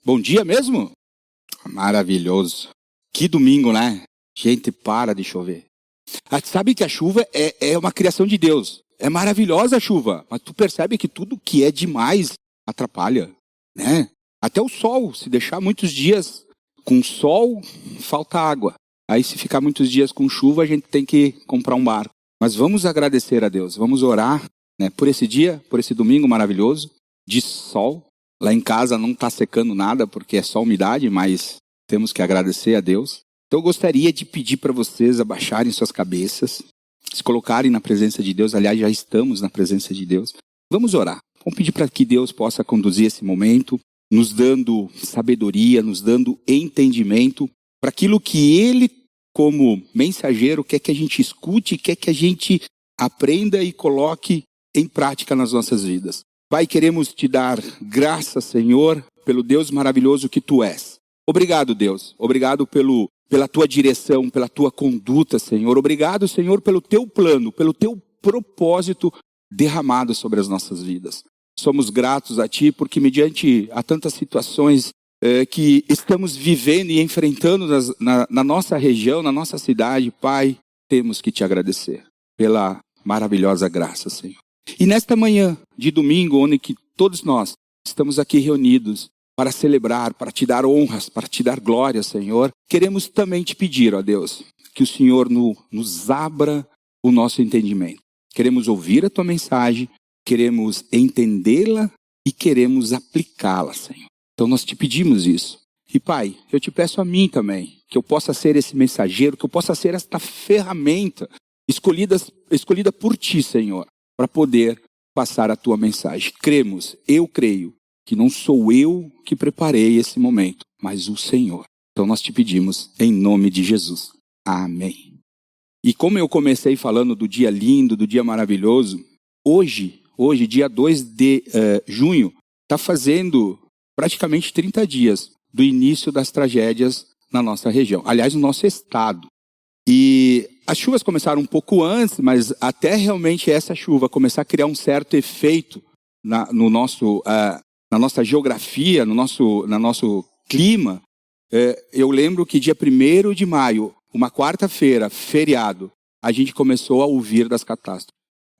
Bom dia mesmo? Maravilhoso. Que domingo, né? Gente, para de chover. Sabe que a chuva é uma criação de Deus. É maravilhosa a chuva. Mas tu percebe que tudo que é demais atrapalha, né? Até o sol, se deixar muitos dias com sol, falta água. Aí se ficar muitos dias com chuva, a gente tem que comprar um barco. Mas vamos agradecer a Deus, vamos orar, né, por esse dia, por esse domingo maravilhoso, de sol. Lá em casa não está secando nada, porque é só umidade, mas temos que agradecer a Deus. Então eu gostaria de pedir para vocês abaixarem suas cabeças, se colocarem na presença de Deus. Aliás, já estamos na presença de Deus. Vamos orar. Vamos pedir para que Deus possa conduzir esse momento, nos dando sabedoria, nos dando entendimento para aquilo que Ele, como mensageiro, quer que a gente escute, quer que a gente aprenda e coloque em prática nas nossas vidas. Pai, queremos te dar graças, Senhor, pelo Deus maravilhoso que Tu és. Obrigado, Deus. Obrigado pela Tua direção, pela Tua conduta, Senhor. Obrigado, Senhor, pelo Teu plano, pelo Teu propósito derramado sobre as nossas vidas. Somos gratos a Ti porque mediante a tantas situações que estamos vivendo e enfrentando na nossa região, na nossa cidade, Pai, temos que Te agradecer pela maravilhosa graça, Senhor. E nesta manhã de domingo, onde que todos nós estamos aqui reunidos para celebrar, para Te dar honras, para Te dar glória, Senhor, queremos também Te pedir, ó Deus, que o Senhor nos abra o nosso entendimento. Queremos ouvir a Tua mensagem, queremos entendê-la e queremos aplicá-la, Senhor. Então nós Te pedimos isso. E Pai, eu Te peço a mim também, que eu possa ser esse mensageiro, que eu possa ser esta ferramenta escolhida por Ti, Senhor, para poder passar a Tua mensagem. Cremos, eu creio, que não sou eu que preparei esse momento, mas o Senhor. Então nós Te pedimos em nome de Jesus. Amém. E como eu comecei falando do dia lindo, do dia maravilhoso, hoje, dia 2 de junho, está fazendo praticamente 30 dias do início das tragédias na nossa região. Aliás, no nosso estado. E as chuvas começaram um pouco antes, mas até realmente essa chuva começar a criar um certo efeito na nossa geografia, no nosso clima, eu lembro que dia 1º de maio, uma quarta-feira, feriado, a gente começou a ouvir das catástrofes.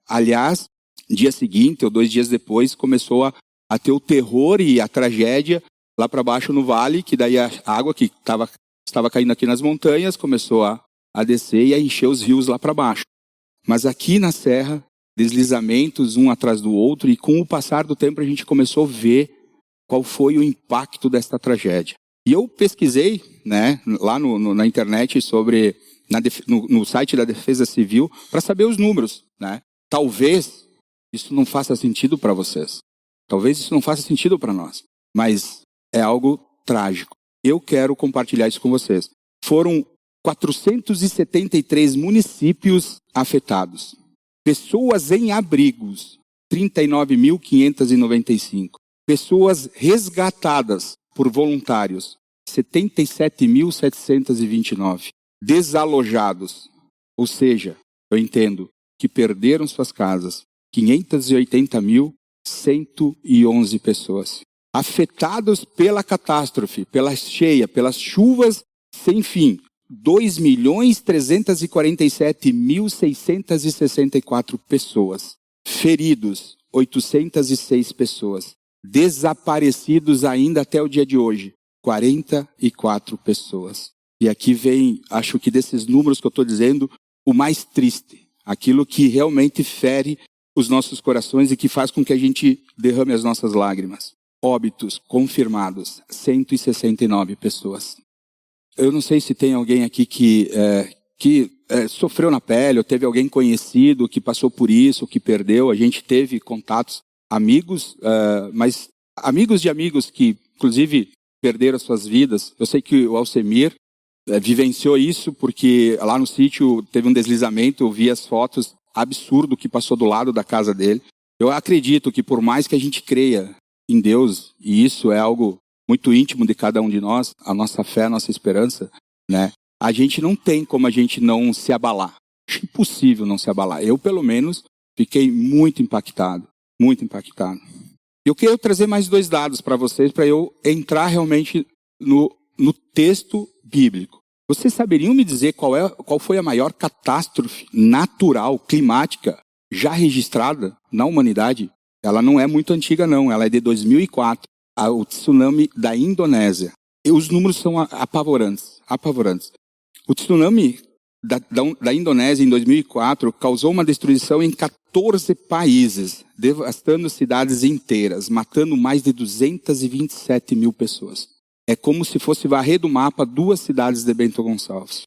Aliás, dia seguinte, ou 2 dias depois, começou a ter o terror e a tragédia lá para baixo no vale, que daí a água que estava caindo aqui nas montanhas começou a descer e a encher os rios lá para baixo. Mas aqui na serra, deslizamentos um atrás do outro, e com o passar do tempo a gente começou a ver qual foi o impacto desta tragédia. E eu pesquisei, né, lá na internet no site da Defesa Civil para saber os números, né? Talvez isso não faça sentido para vocês. Talvez isso não faça sentido para nós. Mas é algo trágico. Eu quero compartilhar isso com vocês. Foram 473 municípios afetados. Pessoas em abrigos, 39.595. Pessoas resgatadas por voluntários, 77.729. Desalojados, ou seja, eu entendo que perderam suas casas, 580.111 pessoas. Afetados pela catástrofe, pela cheia, pelas chuvas sem fim, 2.347.664 pessoas. Feridos, 806 pessoas. Desaparecidos ainda até o dia de hoje, 44 pessoas. E aqui vem, acho que desses números que eu estou dizendo, o mais triste. Aquilo que realmente fere os nossos corações e que faz com que a gente derrame as nossas lágrimas. Óbitos confirmados, 169 pessoas. Eu não sei se tem alguém aqui que sofreu na pele, ou teve alguém conhecido que passou por isso, que perdeu. A gente teve contatos, amigos, mas amigos de amigos que, inclusive, perderam as suas vidas. Eu sei que o Alcemir vivenciou isso, porque lá no sítio teve um deslizamento, eu vi as fotos, absurdo que passou do lado da casa dele. Eu acredito que por mais que a gente creia em Deus, e isso é algo muito íntimo de cada um de nós, a nossa fé, a nossa esperança, né? A gente não tem como a gente não se abalar. Acho impossível não se abalar. Eu, pelo menos, fiquei muito impactado, muito impactado. Eu quero trazer mais 2 dados para vocês, para eu entrar realmente no texto bíblico. Vocês saberiam me dizer qual foi a maior catástrofe natural, climática, já registrada na humanidade? Ela não é muito antiga, não. Ela é de 2004. O tsunami da Indonésia. E os números são apavorantes. O tsunami da Indonésia em 2004 causou uma destruição em 14 países, devastando cidades inteiras, matando mais de 227 mil pessoas. É como se fosse varrer do mapa 2 cidades de Bento Gonçalves.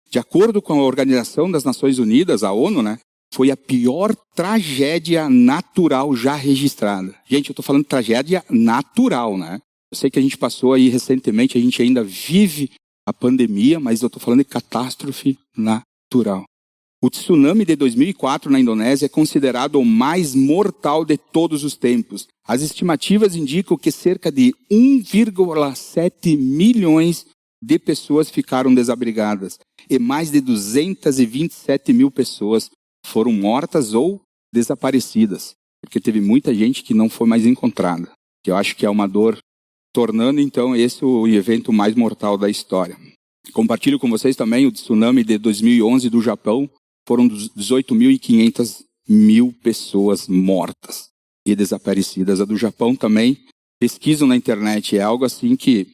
De acordo com a Organização das Nações Unidas, a ONU, né, foi a pior tragédia natural já registrada. Gente, eu estou falando de tragédia natural, né? Eu sei que a gente passou aí recentemente, a gente ainda vive a pandemia, mas eu estou falando de catástrofe natural. O tsunami de 2004 na Indonésia é considerado o mais mortal de todos os tempos. As estimativas indicam que cerca de 1,7 milhões de pessoas ficaram desabrigadas e mais de 227 mil pessoas foram mortas ou desaparecidas, porque teve muita gente que não foi mais encontrada, que eu acho que é uma dor, tornando então esse o evento mais mortal da história. Compartilho com vocês também o tsunami de 2011 do Japão. Foram 18.500 pessoas mortas e desaparecidas. A do Japão também, pesquisam na internet, é algo assim que,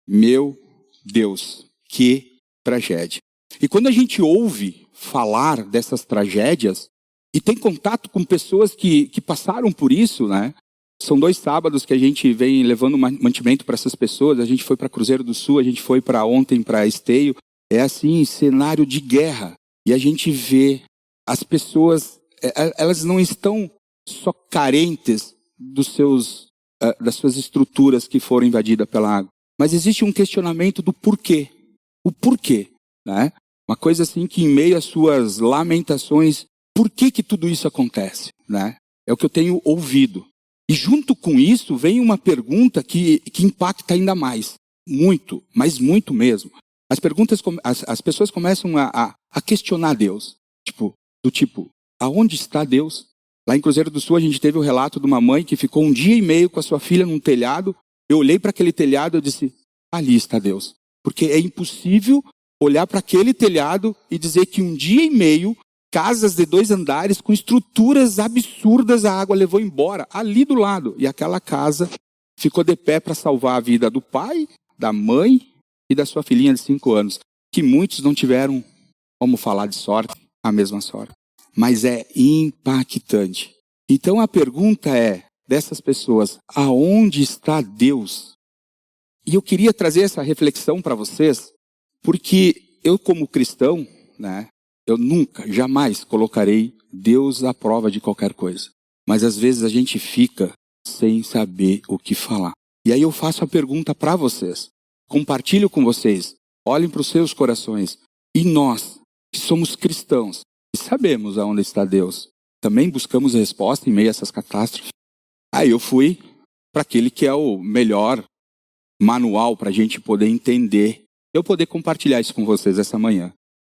meu Deus, que tragédia. E quando a gente ouve falar dessas tragédias, e tem contato com pessoas que passaram por isso, né? São 2 sábados que a gente vem levando mantimento para essas pessoas. A gente foi para Cruzeiro do Sul, a gente foi para ontem para Esteio. É assim, cenário de guerra. E a gente vê as pessoas, elas não estão só carentes das suas estruturas que foram invadidas pela água. Mas existe um questionamento do porquê. O porquê, né? Uma coisa assim que em meio às suas lamentações, por que tudo isso acontece, né? É o que eu tenho ouvido. E junto com isso vem uma pergunta que impacta ainda mais. Muito, mas muito mesmo. As pessoas começam a questionar Deus. Do tipo, aonde está Deus? Lá em Cruzeiro do Sul a gente teve o relato de uma mãe que ficou 1 dia e meio com a sua filha num telhado. Eu olhei para aquele telhado e disse, ali está Deus. Porque é impossível olhar para aquele telhado e dizer que 1 dia e meio, casas de 2 andares com estruturas absurdas, a água levou embora, ali do lado. E aquela casa ficou de pé para salvar a vida do pai, da mãe e da sua filhinha de 5 anos. Que muitos não tiveram, como falar de sorte, a mesma sorte. Mas é impactante. Então a pergunta é, dessas pessoas, aonde está Deus? E eu queria trazer essa reflexão para vocês, porque eu como cristão, né, eu nunca, jamais colocarei Deus à prova de qualquer coisa. Mas às vezes a gente fica sem saber o que falar. E aí eu faço a pergunta para vocês. Compartilho com vocês. Olhem para os seus corações. E nós, que somos cristãos, e sabemos aonde está Deus, também buscamos resposta em meio a essas catástrofes. Aí eu fui para aquele que é o melhor manual para a gente poder entender. Eu poder compartilhar isso com vocês essa manhã.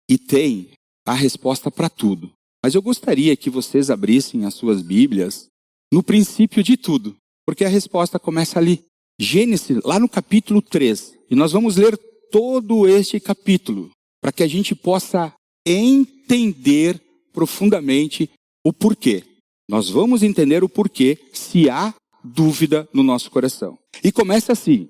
E tem a resposta para tudo. Mas eu gostaria que vocês abrissem as suas Bíblias no princípio de tudo. Porque a resposta começa ali. Gênesis, lá no capítulo 3. E nós vamos ler todo este capítulo. Para que a gente possa entender profundamente o porquê. Nós vamos entender o porquê se há dúvida no nosso coração. E começa assim.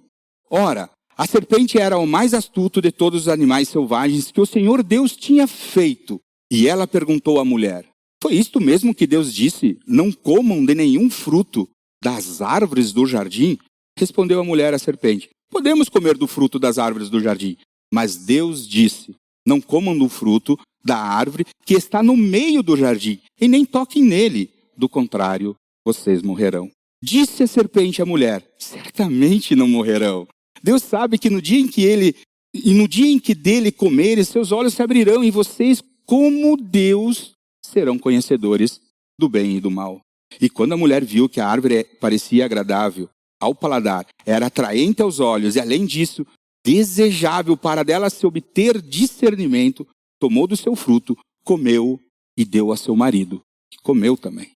Ora, a serpente era o mais astuto de todos os animais selvagens que o Senhor Deus tinha feito. E ela perguntou à mulher, foi isto mesmo que Deus disse? Não comam de nenhum fruto das árvores do jardim? Respondeu a mulher à serpente, podemos comer do fruto das árvores do jardim. Mas Deus disse, não comam do fruto da árvore que está no meio do jardim, e nem toquem nele, do contrário, vocês morrerão. Disse a serpente à mulher, certamente não morrerão. Deus sabe que no dia em que dele comerem, seus olhos se abrirão e vocês, como Deus, serão conhecedores do bem e do mal. E quando a mulher viu que a árvore parecia agradável ao paladar, era atraente aos olhos e, além disso, desejável para dela se obter discernimento, tomou do seu fruto, comeu e deu a seu marido, que comeu também.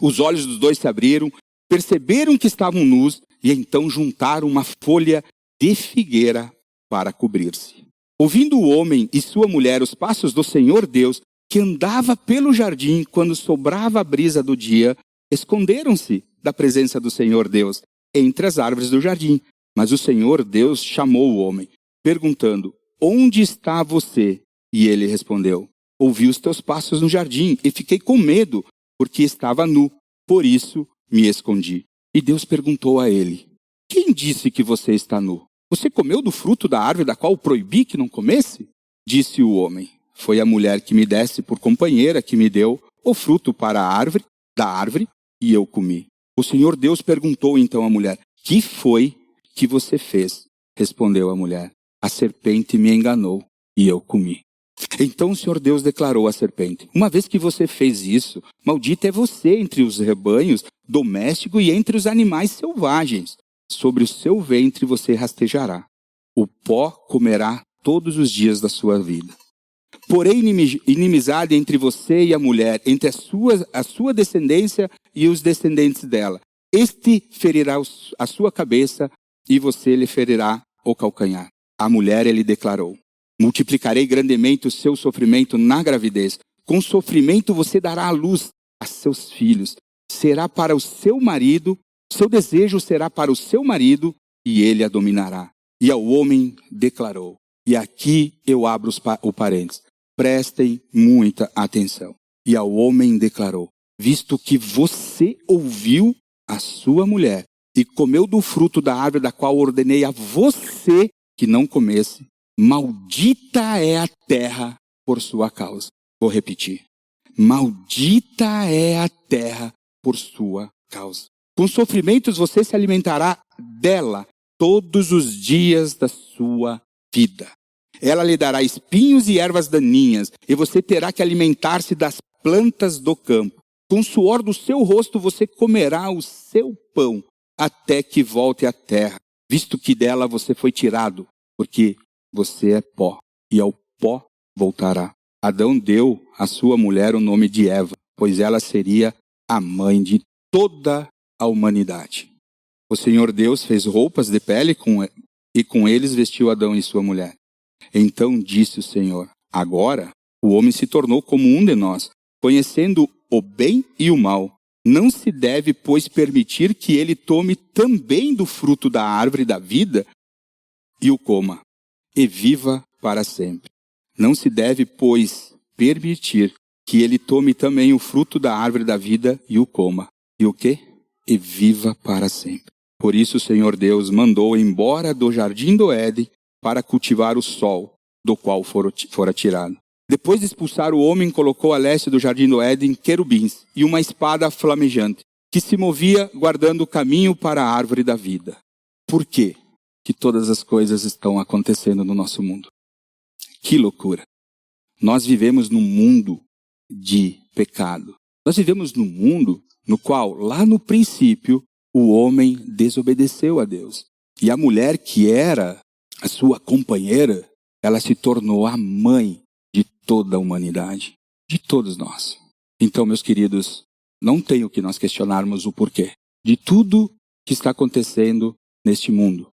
Os olhos dos dois se abriram, perceberam que estavam nus e então juntaram uma folha de figueira para cobrir-se. Ouvindo o homem e sua mulher os passos do Senhor Deus, que andava pelo jardim quando sobrava a brisa do dia, esconderam-se da presença do Senhor Deus entre as árvores do jardim. Mas o Senhor Deus chamou o homem, perguntando: onde está você? E ele respondeu: ouvi os teus passos no jardim e fiquei com medo, porque estava nu, por isso me escondi. E Deus perguntou a ele: quem disse que você está nu? Você comeu do fruto da árvore da qual proibi que não comesse? Disse o homem: foi a mulher que me desse por companheira que me deu o fruto da árvore, e eu comi. O Senhor Deus perguntou então à mulher: que foi que você fez? Respondeu a mulher: a serpente me enganou e eu comi. Então o Senhor Deus declarou à serpente: uma vez que você fez isso, maldita é você entre os rebanhos domésticos e entre os animais selvagens. Sobre o seu ventre você rastejará. O pó comerá todos os dias da sua vida. Porém, inimizade entre você e a mulher, entre a sua descendência e os descendentes dela. Este ferirá a sua cabeça e você lhe ferirá o calcanhar. A mulher ele declarou: multiplicarei grandemente o seu sofrimento na gravidez. Com sofrimento você dará à luz a seus filhos. Será para o seu marido, seu desejo será para o seu marido, e ele a dominará. E ao homem declarou, e aqui eu abro o parênteses, prestem muita atenção. E ao homem declarou: visto que você ouviu a sua mulher e comeu do fruto da árvore da qual ordenei a você que não comesse, maldita é a terra por sua causa. Vou repetir. Maldita é a terra por sua causa. Com sofrimentos você se alimentará dela todos os dias da sua vida. Ela lhe dará espinhos e ervas daninhas, e você terá que alimentar-se das plantas do campo. Com o suor do seu rosto você comerá o seu pão, até que volte à terra, visto que dela você foi tirado, porque você é pó, e ao pó voltará. Adão deu à sua mulher o nome de Eva, pois ela seria a mãe de toda a humanidade. O Senhor Deus fez roupas de pele e com eles vestiu Adão e sua mulher. Então disse o Senhor: agora o homem se tornou como um de nós, conhecendo o bem e o mal. Não se deve, pois, permitir que ele tome também do fruto da árvore da vida e o coma, e viva para sempre. Não se deve, pois, permitir que ele tome também o fruto da árvore da vida e o coma. E o quê? E viva para sempre. Por isso o Senhor Deus mandou embora do jardim do Éden para cultivar o sol, do qual fora tirado. Depois de expulsar o homem, colocou a leste do jardim do Éden querubins e uma espada flamejante, que se movia guardando o caminho para a árvore da vida. Por quê que todas as coisas estão acontecendo no nosso mundo? Que loucura! Nós vivemos num mundo de pecado. Nós vivemos num mundo no qual, lá no princípio, o homem desobedeceu a Deus. E a mulher que era a sua companheira, ela se tornou a mãe de toda a humanidade, de todos nós. Então, meus queridos, não tem o que nós questionarmos o porquê de tudo que está acontecendo neste mundo.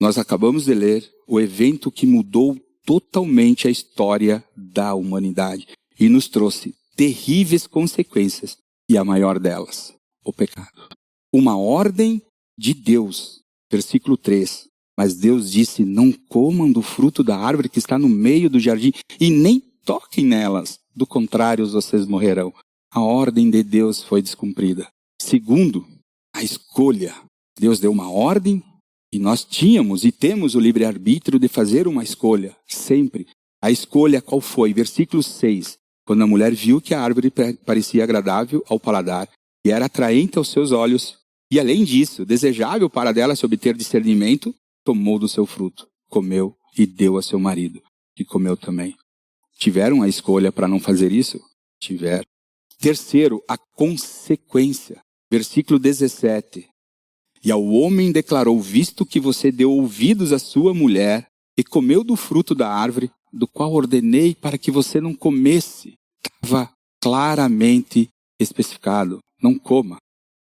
Nós acabamos de ler o evento que mudou totalmente a história da humanidade e nos trouxe terríveis consequências, e a maior delas, o pecado. Uma ordem de Deus, versículo 3. Mas Deus disse: não comam do fruto da árvore que está no meio do jardim e nem toquem nelas, do contrário vocês morrerão. A ordem de Deus foi descumprida. Segundo, a escolha. Deus deu uma ordem e nós tínhamos e temos o livre-arbítrio de fazer uma escolha, sempre. A escolha qual foi? Versículo 6. Quando a mulher viu que a árvore parecia agradável ao paladar e era atraente aos seus olhos, e além disso, desejável para dela se obter discernimento, tomou do seu fruto, comeu e deu a seu marido, que comeu também. Tiveram a escolha para não fazer isso? Tiveram. Terceiro, a consequência. Versículo 17. E ao homem declarou: visto que você deu ouvidos à sua mulher e comeu do fruto da árvore, do qual ordenei para que você não comesse. Estava claramente especificado: não coma.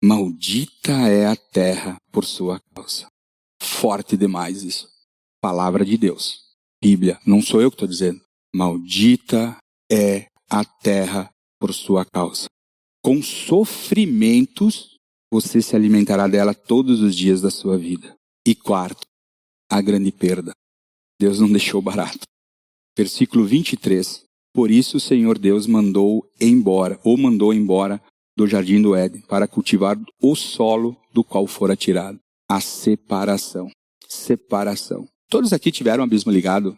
Maldita é a terra por sua causa. Forte demais isso. Palavra de Deus. Bíblia, não sou eu que estou dizendo. Maldita é a terra por sua causa. Com sofrimentos, você se alimentará dela todos os dias da sua vida. E quarto, a grande perda. Deus não deixou barato. Versículo 23. Por isso o Senhor Deus mandou embora do jardim do Éden, para cultivar o solo do qual fora tirado. A separação. Separação. Todos aqui tiveram abismo ligado?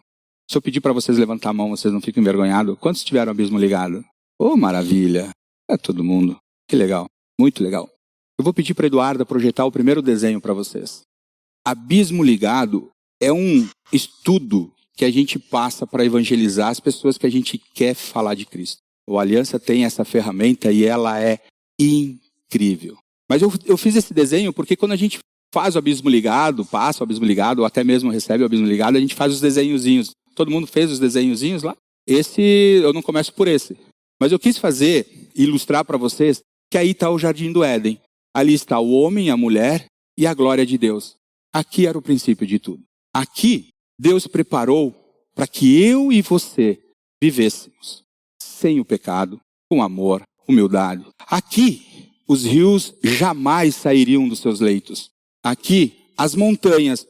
Se eu pedir para vocês levantar a mão, vocês não ficam envergonhados? Quantos tiveram abismo ligado? Oh, maravilha! É todo mundo. Que legal. Muito legal. Eu vou pedir para a Eduarda projetar o primeiro desenho para vocês. Abismo ligado é um estudo que a gente passa para evangelizar as pessoas que a gente quer falar de Cristo. O Aliança tem essa ferramenta e ela é incrível. Mas eu fiz esse desenho porque quando a gente faz o abismo ligado, passa o abismo ligado, ou até mesmo recebe o abismo ligado, a gente faz os desenhozinhos. Todo mundo fez os desenhozinhos lá? Esse, eu não começo por esse. Mas eu quis fazer, ilustrar para vocês, que aí está o Jardim do Éden. Ali está o homem, a mulher e a glória de Deus. Aqui era o princípio de tudo. Aqui, Deus preparou para que eu e você vivêssemos sem o pecado, com amor, humildade. Aqui, os rios jamais sairiam dos seus leitos. Aqui, as montanhas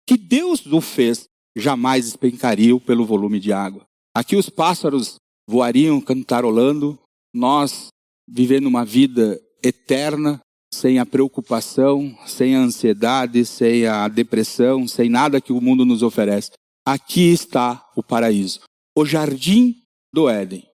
que Deus o fez jamais despencariam pelo volume de água. Aqui os pássaros voariam cantarolando, nós vivendo uma vida eterna, sem a preocupação, sem a ansiedade, sem a depressão, sem nada que o mundo nos oferece. Aqui está o paraíso, o Jardim do Éden.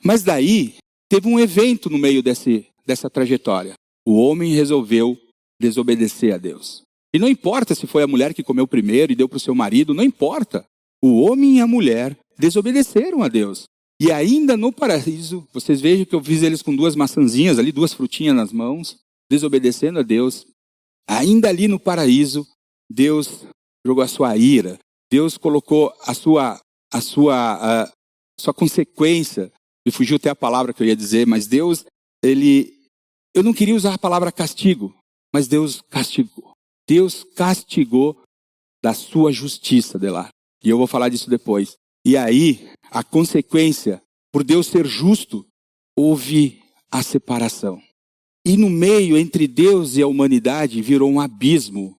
Mas daí, teve um evento no meio dessa trajetória. O homem resolveu desobedecer a Deus. E não importa se foi a mulher que comeu primeiro e deu para o seu marido, não importa. O homem e a mulher desobedeceram a Deus. E ainda no paraíso, vocês vejam que eu fiz eles com 2 maçãzinhas ali, 2 frutinhas nas mãos, desobedecendo a Deus. Ainda ali no paraíso, Deus jogou a sua ira. Deus colocou a sua consequência. Me fugiu até a palavra que eu ia dizer, mas Deus, eu não queria usar a palavra castigo, mas Deus castigou. Deus castigou da sua justiça de lá. E eu vou falar disso depois. E aí, a consequência, por Deus ser justo, houve a separação. E no meio, entre Deus e a humanidade, virou um abismo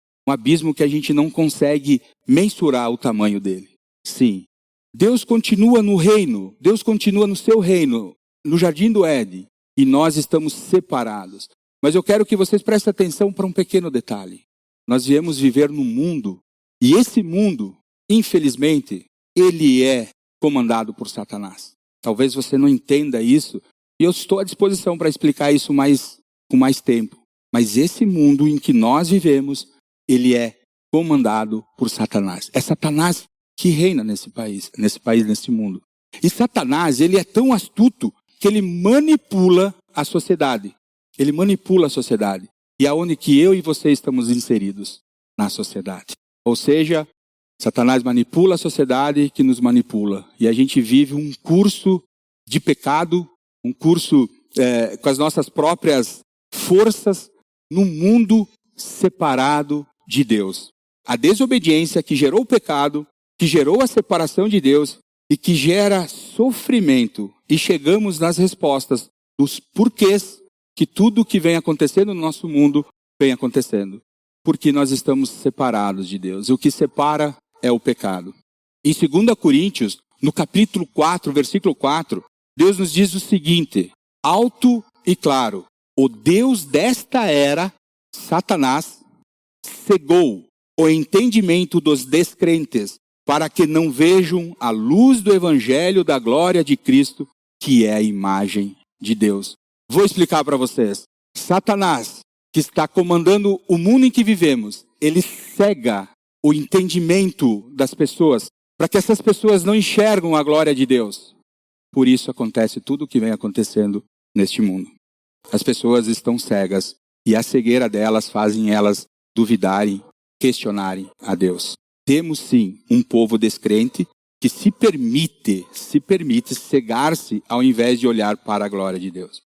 que a gente não consegue mensurar o tamanho dele. Sim, Deus continua no reino, Deus continua no seu reino, no Jardim do Éden, e nós estamos separados. Mas eu quero que vocês prestem atenção para um pequeno detalhe. Nós viemos viver num mundo, e esse mundo, infelizmente, ele é comandado por Satanás. Talvez você não entenda isso, e eu estou à disposição para explicar isso com mais tempo. Mas esse mundo em que nós vivemos, ele é comandado por Satanás. É Satanás que reina nesse país, nesse mundo. E Satanás, ele é tão astuto que ele manipula a sociedade. Ele manipula a sociedade. E aonde que eu e você estamos inseridos? Na sociedade. Ou seja, Satanás manipula a sociedade que nos manipula. E a gente vive um curso de pecado, um curso com as nossas próprias forças, num mundo separado de Deus. A desobediência que gerou o pecado, que gerou a separação de Deus e que gera sofrimento. E chegamos nas respostas dos porquês que tudo que vem acontecendo no nosso mundo vem acontecendo. Porque nós estamos separados de Deus. E o que separa é o pecado. Em 2 Coríntios, no capítulo 4, versículo 4, Deus nos diz o seguinte, alto e claro, o Deus desta era, Satanás, cegou o entendimento dos descrentes, para que não vejam a luz do evangelho da glória de Cristo, que é a imagem de Deus. Vou explicar para vocês. Satanás, que está comandando o mundo em que vivemos, ele cega o entendimento das pessoas, para que essas pessoas não enxergam a glória de Deus. Por isso acontece tudo o que vem acontecendo neste mundo. As pessoas estão cegas, e a cegueira delas fazem elas duvidarem, questionarem a Deus. Temos sim um povo descrente que se permite cegar-se ao invés de olhar para a glória de Deus.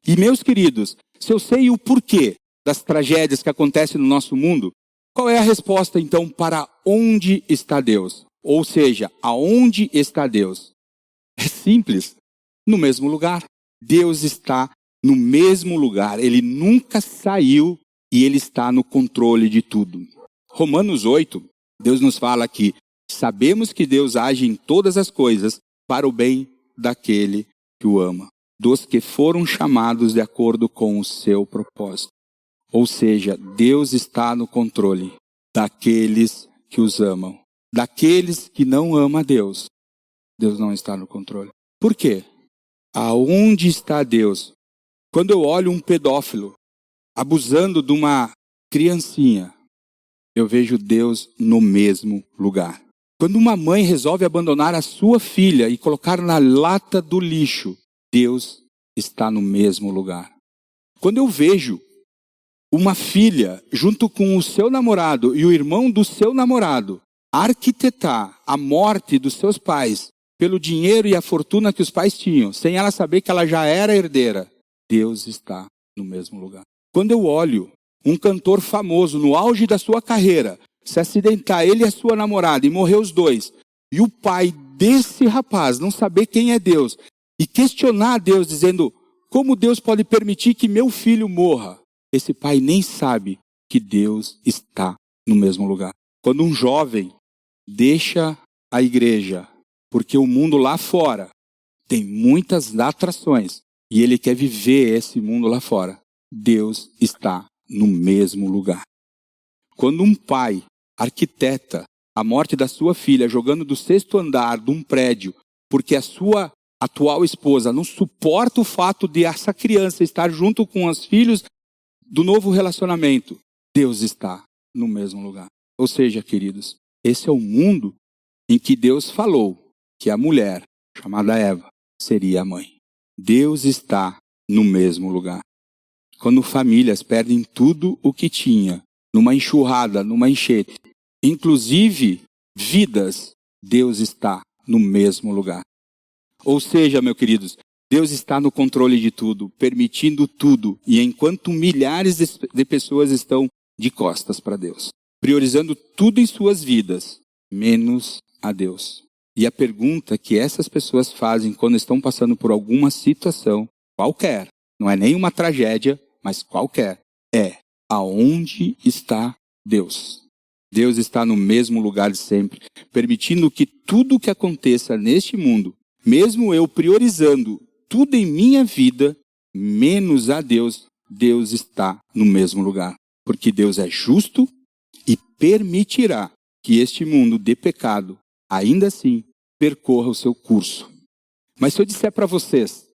E meus queridos, se eu sei o porquê das tragédias que acontecem no nosso mundo, qual é a resposta então para onde está Deus? Ou seja, aonde está Deus? É simples, no mesmo lugar. Deus está no mesmo lugar, ele nunca saiu e ele está no controle de tudo. Romanos 8, Deus nos fala que sabemos que Deus age em todas as coisas para o bem daquele que o ama, dos que foram chamados de acordo com o seu propósito. Ou seja, Deus está no controle daqueles que os amam. Daqueles que não amam a Deus, Deus não está no controle. Por quê? Aonde está Deus? Quando eu olho um pedófilo abusando de uma criancinha, eu vejo Deus no mesmo lugar. Quando uma mãe resolve abandonar a sua filha e colocar na lata do lixo, Deus está no mesmo lugar. Quando eu vejo uma filha junto com o seu namorado e o irmão do seu namorado arquitetar a morte dos seus pais pelo dinheiro e a fortuna que os pais tinham, sem ela saber que ela já era herdeira, Deus está no mesmo lugar. Quando eu olho um cantor famoso no auge da sua carreira se acidentar, ele e a sua namorada, e morrer os dois, e o pai desse rapaz não saber quem é Deus, e questionar a Deus dizendo, como Deus pode permitir que meu filho morra? Esse pai nem sabe que Deus está no mesmo lugar. Quando um jovem deixa a igreja, porque o mundo lá fora tem muitas atrações, e ele quer viver esse mundo lá fora, Deus está no mesmo lugar. Quando um pai arquiteta a morte da sua filha jogando do 6º andar de um prédio, porque a sua atual esposa não suporta o fato de essa criança estar junto com os filhos do novo relacionamento, Deus está no mesmo lugar. Ou seja, queridos, esse é o mundo em que Deus falou que a mulher, chamada Eva, seria a mãe. Deus está no mesmo lugar. Quando famílias perdem tudo o que tinha, numa enxurrada, numa enchente, inclusive vidas, Deus está no mesmo lugar. Ou seja, meus queridos, Deus está no controle de tudo, permitindo tudo, e enquanto milhares de pessoas estão de costas para Deus, priorizando tudo em suas vidas, menos a Deus. E a pergunta que essas pessoas fazem quando estão passando por alguma situação, qualquer, não é nenhuma tragédia, mas qualquer, é: aonde está Deus? Deus está no mesmo lugar de sempre, permitindo que tudo o que aconteça neste mundo, mesmo eu priorizando tudo em minha vida, menos a Deus, Deus está no mesmo lugar. Porque Deus é justo e permitirá que este mundo de pecado, ainda assim, percorra o seu curso. Mas se eu disser para vocês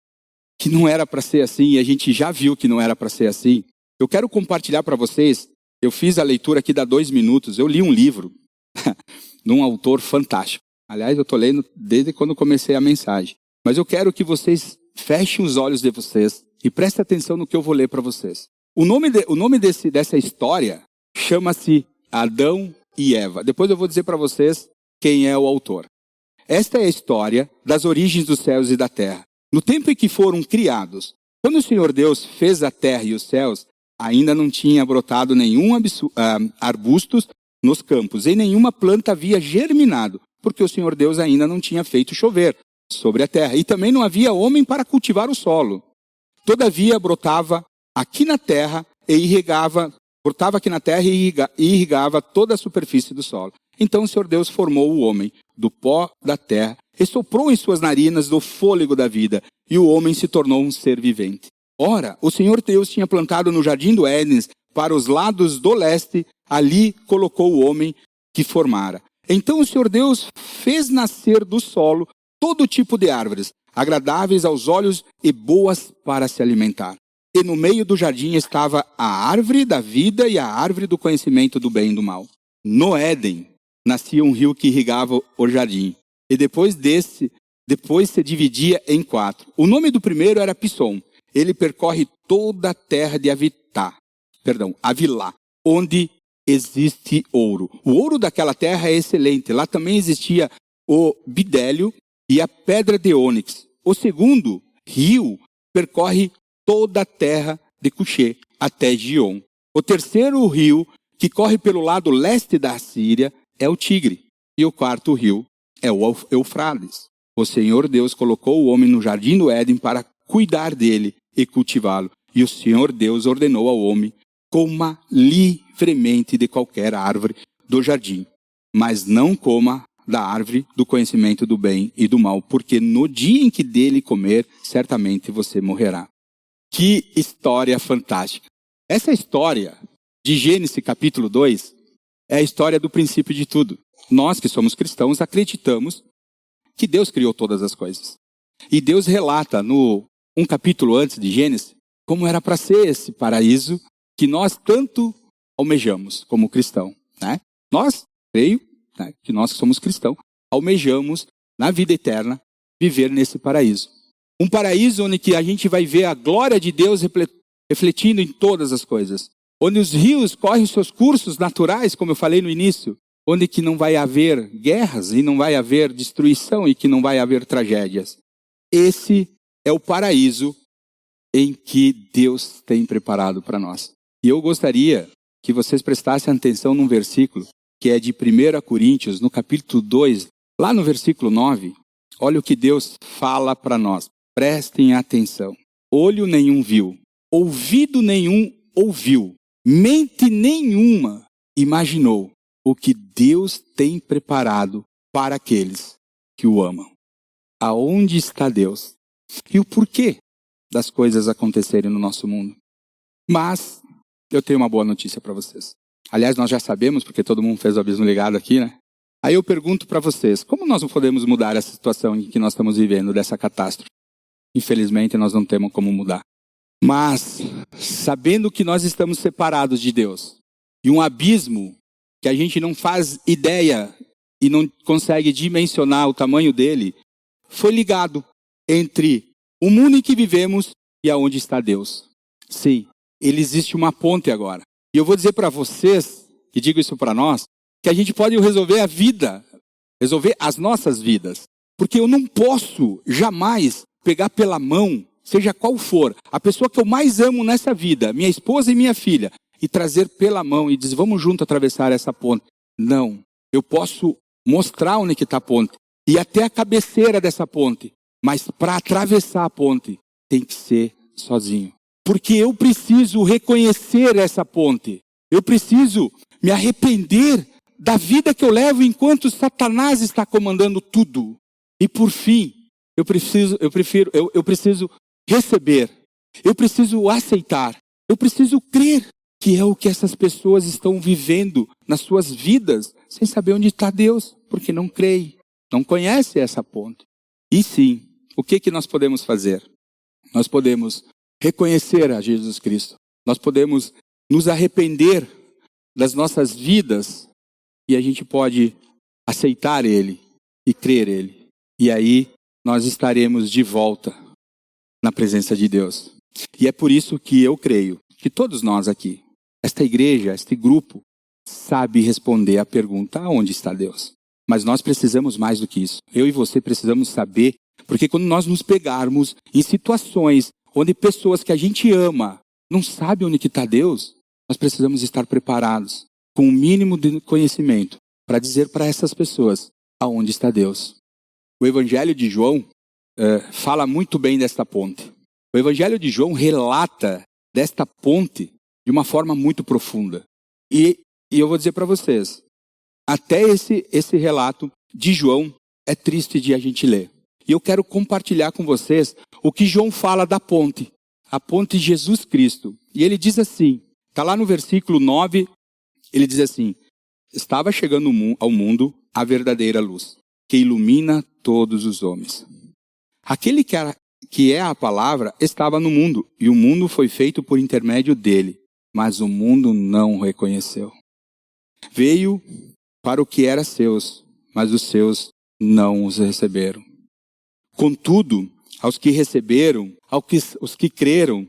que não era para ser assim, e a gente já viu que não era para ser assim, eu quero compartilhar para vocês, eu fiz a leitura aqui dá 2 minutos, eu li um livro de um autor fantástico. Aliás, eu estou lendo desde quando comecei a mensagem. Mas eu quero que vocês fechem os olhos de vocês e prestem atenção no que eu vou ler para vocês. O nome dessa história chama-se Adão e Eva. Depois eu vou dizer para vocês quem é o autor. Esta é a história das origens dos céus e da terra. No tempo em que foram criados, quando o Senhor Deus fez a terra e os céus, ainda não tinha brotado nenhum arbustos nos campos, e nenhuma planta havia germinado, porque o Senhor Deus ainda não tinha feito chover sobre a terra, e também não havia homem para cultivar o solo. Todavia brotava aqui na terra e irrigava toda a superfície do solo. Então o Senhor Deus formou o homem do pó da terra e soprou em suas narinas do fôlego da vida, e o homem se tornou um ser vivente. Ora, o Senhor Deus tinha plantado no jardim do Éden, para os lados do leste, ali colocou o homem que formara. Então o Senhor Deus fez nascer do solo todo tipo de árvores, agradáveis aos olhos e boas para se alimentar. E no meio do jardim estava a árvore da vida e a árvore do conhecimento do bem e do mal. No Éden nascia um rio que irrigava o jardim, e depois se dividia em 4. O nome do primeiro era Pisson. Ele percorre toda a terra de Avilá, onde existe ouro. O ouro daquela terra é excelente. Lá também existia o bidélio e a pedra de ônix. O segundo rio percorre toda a terra de Cuxê até Gion. O terceiro rio, que corre pelo lado leste da Síria, é o Tigre. E o quarto rio é o Eufrates. O Senhor Deus colocou o homem no jardim do Éden para cuidar dele e cultivá-lo. E o Senhor Deus ordenou ao homem: coma livremente de qualquer árvore do jardim, mas não coma da árvore do conhecimento do bem e do mal, porque no dia em que dele comer, certamente você morrerá. Que história fantástica! Essa história de Gênesis capítulo 2 é a história do princípio de tudo. Nós que somos cristãos acreditamos que Deus criou todas as coisas. E Deus relata um capítulo antes de Gênesis como era para ser esse paraíso que nós tanto almejamos como cristão, né? Nós, creio, né, que nós que somos cristãos, almejamos na vida eterna viver nesse paraíso. Um paraíso onde que a gente vai ver a glória de Deus refletindo em todas as coisas. Onde os rios correm seus cursos naturais, como eu falei no início. Onde que não vai haver guerras e não vai haver destruição e que não vai haver tragédias. Esse é o paraíso em que Deus tem preparado para nós. E eu gostaria que vocês prestassem atenção num versículo que é de 1 Coríntios, no capítulo 2, lá no versículo 9. Olha o que Deus fala para nós. Prestem atenção. Olho nenhum viu, ouvido nenhum ouviu, mente nenhuma imaginou o que Deus tem preparado para aqueles que o amam. Aonde está Deus? E o porquê das coisas acontecerem no nosso mundo? Mas eu tenho uma boa notícia para vocês. Aliás, nós já sabemos, porque todo mundo fez o abismo ligado aqui, né? Aí eu pergunto para vocês, como nós não podemos mudar essa situação em que nós estamos vivendo, dessa catástrofe? Infelizmente, nós não temos como mudar. Mas, sabendo que nós estamos separados de Deus, e um abismo que a gente não faz ideia e não consegue dimensionar o tamanho dele, foi ligado entre o mundo em que vivemos e aonde está Deus. Sim, ele existe uma ponte agora. E eu vou dizer para vocês, e digo isso para nós, que a gente pode resolver a vida, resolver as nossas vidas. Porque eu não posso jamais pegar pela mão, seja qual for, a pessoa que eu mais amo nessa vida, minha esposa e minha filha, e trazer pela mão e dizer, vamos junto atravessar essa ponte. Não, eu posso mostrar onde que está a ponte, e até a cabeceira dessa ponte, mas para atravessar a ponte, tem que ser sozinho. Porque eu preciso reconhecer essa ponte. Eu preciso me arrepender da vida que eu levo enquanto Satanás está comandando tudo. E por fim, eu preciso receber. Eu preciso aceitar. Eu preciso crer que é o que essas pessoas estão vivendo nas suas vidas, sem saber onde está Deus, porque não creem, não conhecem essa ponte. E sim, o que nós podemos fazer? Nós podemos reconhecer a Jesus Cristo. Nós podemos nos arrepender das nossas vidas e a gente pode aceitar Ele e crer Ele. E aí nós estaremos de volta na presença de Deus. E é por isso que eu creio que todos nós aqui, esta igreja, este grupo, sabe responder a pergunta: aonde está Deus? Mas nós precisamos mais do que isso. Eu e você precisamos saber, porque quando nós nos pegarmos em situações onde pessoas que a gente ama não sabem onde está Deus, nós precisamos estar preparados com o mínimo de conhecimento para dizer para essas pessoas aonde está Deus. O Evangelho de João fala muito bem desta ponte. O Evangelho de João relata desta ponte de uma forma muito profunda. E eu vou dizer para vocês, até esse relato de João é triste de a gente ler. E eu quero compartilhar com vocês o que João fala da ponte, a ponte Jesus Cristo. E ele diz assim, está lá no versículo 9, ele diz assim: estava chegando ao mundo a verdadeira luz, que ilumina todos os homens. Aquele que é a palavra estava no mundo, e o mundo foi feito por intermédio dele, mas o mundo não o reconheceu. Veio para o que era seus, mas os seus não os receberam. Contudo, aos que receberam, aos que creram,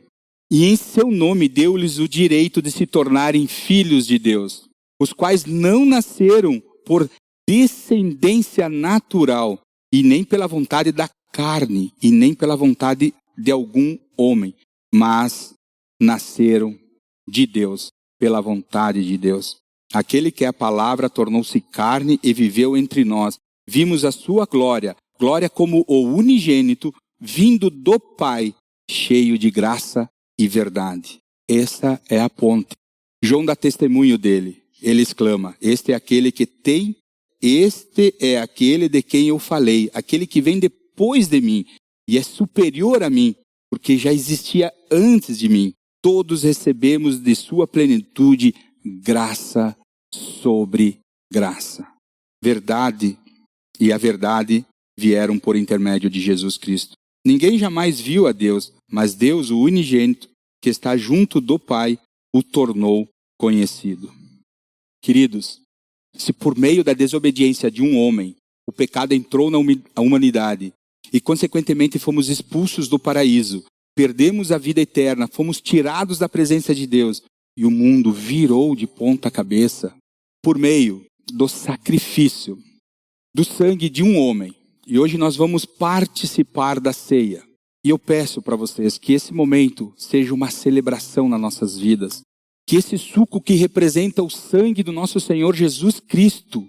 e em seu nome deu-lhes o direito de se tornarem filhos de Deus, os quais não nasceram por descendência natural, e nem pela vontade da carne, e nem pela vontade de algum homem, mas nasceram de Deus. pela vontade de Deus. Aquele que é a palavra tornou-se carne e viveu entre nós. Vimos a sua glória, glória como o unigênito, vindo do Pai, cheio de graça e verdade. Essa é a ponte. João dá testemunho dele. Ele exclama: este é aquele de quem eu falei, aquele que vem depois de mim e é superior a mim, porque já existia antes de mim. Todos recebemos de sua plenitude graça sobre graça. Verdade e a verdade vieram por intermédio de Jesus Cristo. Ninguém jamais viu a Deus, mas Deus, o unigênito, que está junto do Pai, o tornou conhecido. Queridos, se por meio da desobediência de um homem, o pecado entrou na humanidade e, consequentemente, fomos expulsos do paraíso, perdemos a vida eterna, fomos tirados da presença de Deus e o mundo virou de ponta cabeça por meio do sacrifício do sangue de um homem. E hoje nós vamos participar da ceia. E eu peço para vocês que esse momento seja uma celebração nas nossas vidas. Que esse suco que representa o sangue do nosso Senhor Jesus Cristo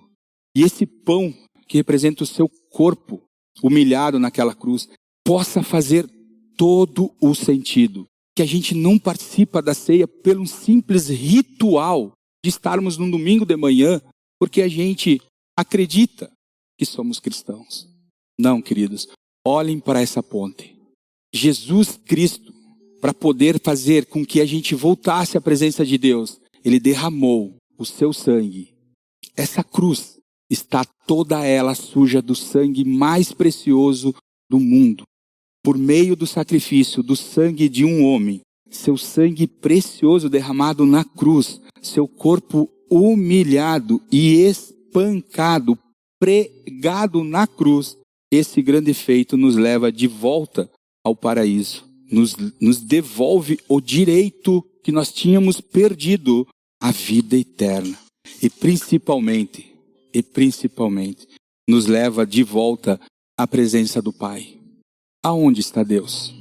e esse pão que representa o seu corpo humilhado naquela cruz possa fazer todo o sentido. Que a gente não participa da ceia pelo simples ritual de estarmos num domingo de manhã porque a gente acredita que somos cristãos. Não, queridos, olhem para essa ponte. Jesus Cristo, para poder fazer com que a gente voltasse à presença de Deus, Ele derramou o seu sangue. Essa cruz está toda ela suja do sangue mais precioso do mundo. Por meio do sacrifício do sangue de um homem, seu sangue precioso derramado na cruz, seu corpo humilhado e espancado, pregado na cruz, esse grande feito nos leva de volta ao paraíso. Nos devolve o direito que nós tínhamos perdido, a vida eterna. E principalmente, nos leva de volta à presença do Pai. Aonde está Deus?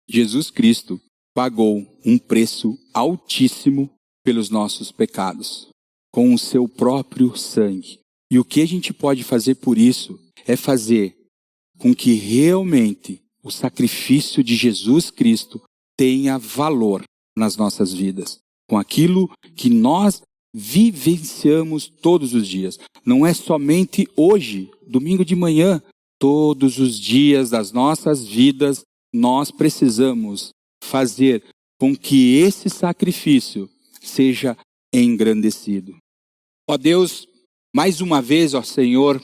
Jesus Cristo pagou um preço altíssimo pelos nossos pecados, com o seu próprio sangue. E o que a gente pode fazer por isso é fazer com que realmente o sacrifício de Jesus Cristo tenha valor nas nossas vidas, com aquilo que nós vivenciamos todos os dias. Não é somente hoje, domingo de manhã, todos os dias das nossas vidas, nós precisamos fazer com que esse sacrifício seja engrandecido. Ó Deus, mais uma vez, ó Senhor,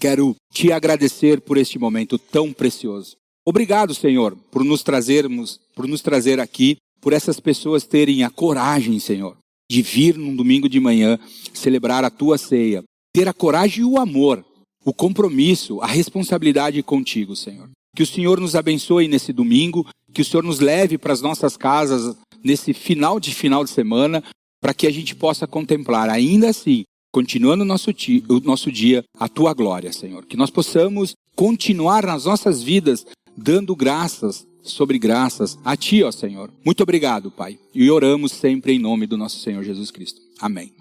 quero te agradecer por este momento tão precioso. Obrigado, Senhor, por nos trazer aqui, por essas pessoas terem a coragem, Senhor, de vir num domingo de manhã celebrar a tua ceia, ter a coragem e o amor, o compromisso, a responsabilidade contigo, Senhor. Que o Senhor nos abençoe nesse domingo, que o Senhor nos leve para as nossas casas nesse final de semana, para que a gente possa contemplar ainda assim, continuando o nosso dia, a tua glória, Senhor. Que nós possamos continuar nas nossas vidas dando graças sobre graças a ti, ó Senhor. Muito obrigado, Pai. E oramos sempre em nome do nosso Senhor Jesus Cristo. Amém.